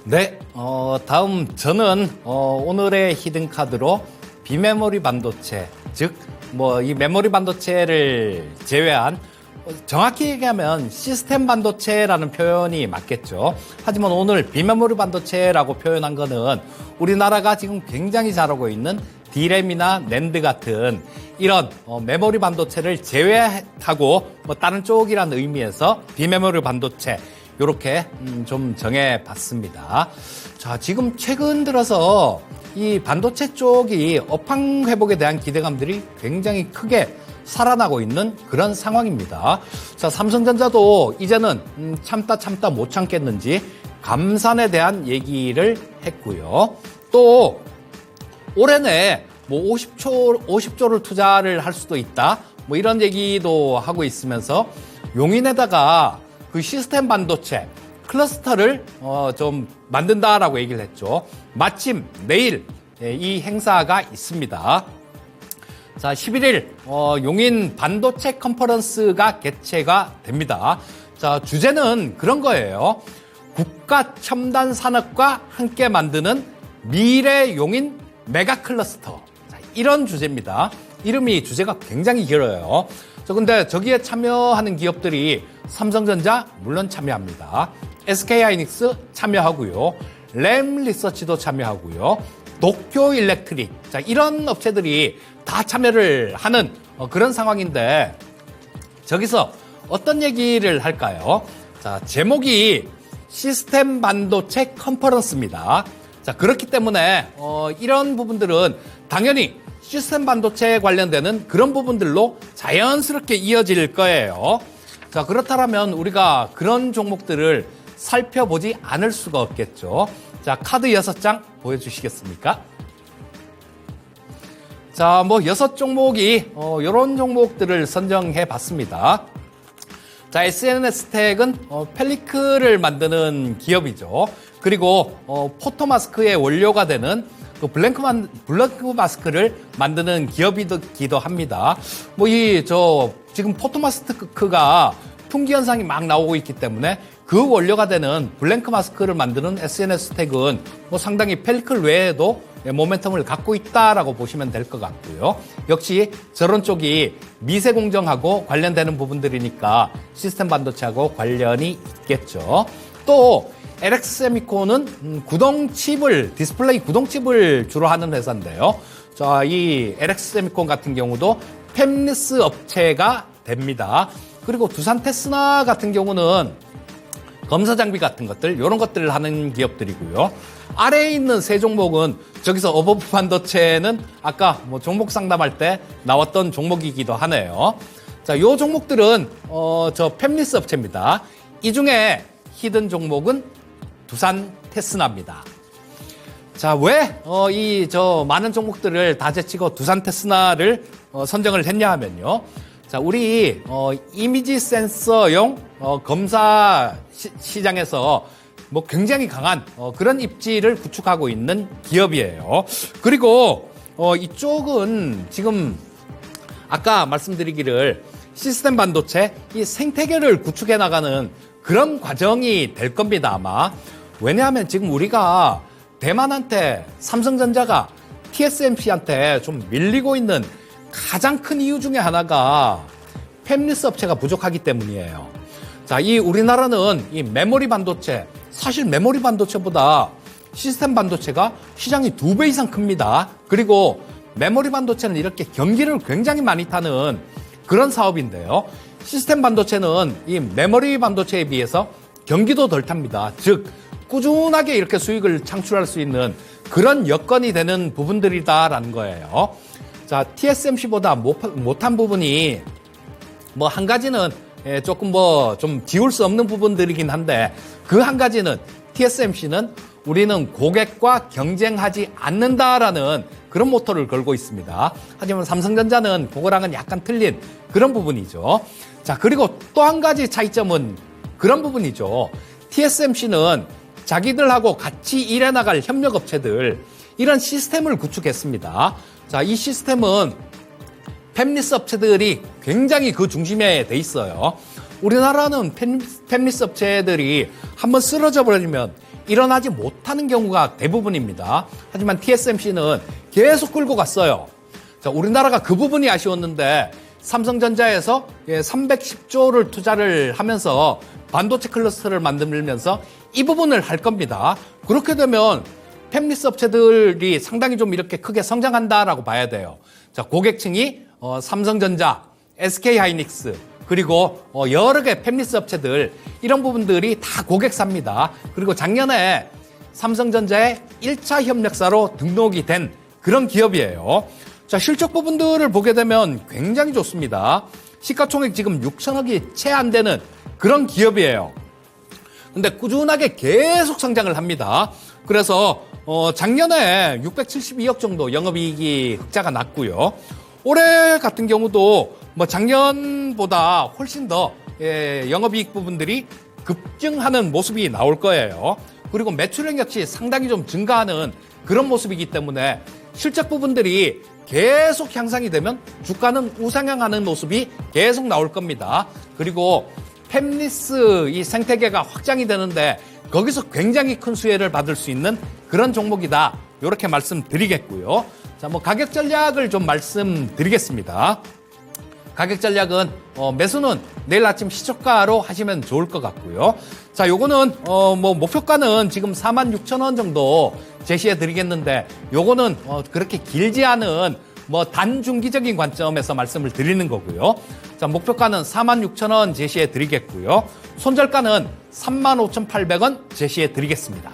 네, 다음 저는 오늘의 히든 카드로 비메모리 반도체, 즉 이 메모리 반도체를 제외한 정확히 얘기하면 시스템 반도체라는 표현이 맞겠죠. 하지만 오늘 비메모리 반도체라고 표현한 거는 우리나라가 지금 굉장히 잘하고 있는 D램이나 낸드 같은 이런 메모리 반도체를 제외하고 다른 쪽이라는 의미에서 비메모리 반도체 이렇게 좀 정해봤습니다. 자, 지금 최근 들어서 이 반도체 쪽이 업황 회복에 대한 기대감들이 굉장히 크게 살아나고 있는 그런 상황입니다. 자, 삼성전자도 이제는 참다 못 참겠는지 감산에 대한 얘기를 했고요. 또 올해 내 50조를 투자를 할 수도 있다. 이런 얘기도 하고 있으면서 용인에다가 그 시스템 반도체 클러스터를 좀 만든다라고 얘기를 했죠. 마침 내일 이 행사가 있습니다. 자, 11일 용인 반도체 컨퍼런스가 개최가 됩니다. 자, 주제는 그런 거예요. 국가 첨단 산업과 함께 만드는 미래 용인 메가 클러스터. 자, 이런 주제입니다. 주제가 굉장히 길어요. 근데 저기에 참여하는 기업들이 삼성전자 물론 참여합니다. SK하이닉스 참여하고요. 램 리서치도 참여하고요. 도쿄 일렉트릭. 자, 이런 업체들이 다 참여를 하는 그런 상황인데 저기서 어떤 얘기를 할까요? 자, 제목이 시스템 반도체 컨퍼런스입니다. 자, 그렇기 때문에 이런 부분들은 당연히 시스템 반도체에 관련되는 그런 부분들로 자연스럽게 이어질 거예요. 자, 그렇다면 우리가 그런 종목들을 살펴보지 않을 수가 없겠죠. 자, 카드 6장 보여주시겠습니까? 자, 6종목이 이런 종목들을 선정해 봤습니다. 자, SNS텍은 펠리클을 만드는 기업이죠. 그리고 포토마스크의 원료가 되는 그 블랭크 마스크를 만드는 기업이기도 합니다. 지금 포토마스크가 품귀 현상이 막 나오고 있기 때문에 그 원료가 되는 블랭크 마스크를 만드는 SNS텍은 상당히 펠리클 외에도 모멘텀을 갖고 있다라고 보시면 될 것 같고요. 역시 저런 쪽이 미세 공정하고 관련되는 부분들이니까 시스템 반도체하고 관련이 있겠죠. 또 LX세미콘은 디스플레이 구동칩을 주로 하는 회사인데요. 자, 이 LX세미콘 같은 경우도 팹리스 업체가 됩니다. 그리고 두산 테스나 같은 경우는 검사 장비 같은 것들, 이런 것들을 하는 기업들이고요. 아래에 있는 세 종목은 저기서 어버브 반도체는 아까 종목 상담할 때 나왔던 종목이기도 하네요. 자, 요 종목들은 팹리스 업체입니다. 이 중에 히든 종목은 두산 테스나입니다. 자, 왜 많은 종목들을 다 제치고 두산 테스나를 선정을 했냐 하면요. 자, 우리 이미지 센서용 검사 시장에서 굉장히 강한 그런 입지를 구축하고 있는 기업이에요. 그리고 이쪽은 지금 아까 말씀드리기를 시스템 반도체 이 생태계를 구축해 나가는 그런 과정이 될 겁니다, 아마. 왜냐하면 지금 우리가 대만한테 삼성전자가 TSMC한테 좀 밀리고 있는 가장 큰 이유 중에 하나가 팹리스 업체가 부족하기 때문이에요. 자, 우리나라는 이 메모리 반도체, 사실 메모리 반도체보다 시스템 반도체가 시장이 2배 이상 큽니다. 그리고 메모리 반도체는 이렇게 경기를 굉장히 많이 타는 그런 사업인데요. 시스템 반도체는 이 메모리 반도체에 비해서 경기도 덜 탑니다. 즉, 꾸준하게 이렇게 수익을 창출할 수 있는 그런 여건이 되는 부분들이다라는 거예요. 자, TSMC보다 못한 부분이 한 가지는 조금 좀 지울 수 없는 부분들이긴 한데 그 한 가지는 TSMC는 우리는 고객과 경쟁하지 않는다라는 그런 모토를 걸고 있습니다. 하지만 삼성전자는 그거랑은 약간 틀린 그런 부분이죠. 자, 그리고 또 한 가지 차이점은 그런 부분이죠. TSMC는 자기들하고 같이 일해 나갈 협력업체들 이런 시스템을 구축했습니다. 자, 이 시스템은 팹리스 업체들이 굉장히 그 중심에 돼 있어요. 우리나라는 팹리스 업체들이 한번 쓰러져 버리면 일어나지 못하는 경우가 대부분입니다. 하지만 TSMC는 계속 끌고 갔어요. 자, 우리나라가 그 부분이 아쉬웠는데 삼성전자에서 310조를 투자를 하면서 반도체 클러스터를 만들면서 이 부분을 할 겁니다. 그렇게 되면 팹리스 업체들이 상당히 좀 이렇게 크게 성장한다라고 봐야 돼요. 자, 고객층이 삼성전자, SK하이닉스, 그리고 여러 개 팹리스 업체들, 이런 부분들이 다 고객사입니다. 그리고 작년에 삼성전자의 1차 협력사로 등록이 된 그런 기업이에요. 자, 실적 부분들을 보게 되면 굉장히 좋습니다. 시가총액 지금 6천억이 채 안 되는 그런 기업이에요. 근데 꾸준하게 계속 성장을 합니다. 그래서 작년에 672억 정도 영업이익이 흑자가 났고요. 올해 같은 경우도 뭐 작년보다 훨씬 더 영업이익 부분들이 급증하는 모습이 나올 거예요. 그리고 매출액 역시 상당히 좀 증가하는 그런 모습이기 때문에 실적 부분들이 계속 향상이 되면 주가는 우상향하는 모습이 계속 나올 겁니다. 그리고 팹리스 이 생태계가 확장이 되는데 거기서 굉장히 큰 수혜를 받을 수 있는 그런 종목이다. 이렇게 말씀드리겠고요. 자, 뭐 가격 전략을 좀 말씀드리겠습니다. 가격 전략은 매수는 내일 아침 시초가로 하시면 좋을 것 같고요. 자, 요거는 뭐 목표가는 지금 46,000원 정도 제시해 드리겠는데 요거는 그렇게 길지 않은 뭐 단중기적인 관점에서 말씀을 드리는 거고요. 자, 목표가는 46,000원 제시해 드리겠고요. 손절가는 35,800원 제시해 드리겠습니다.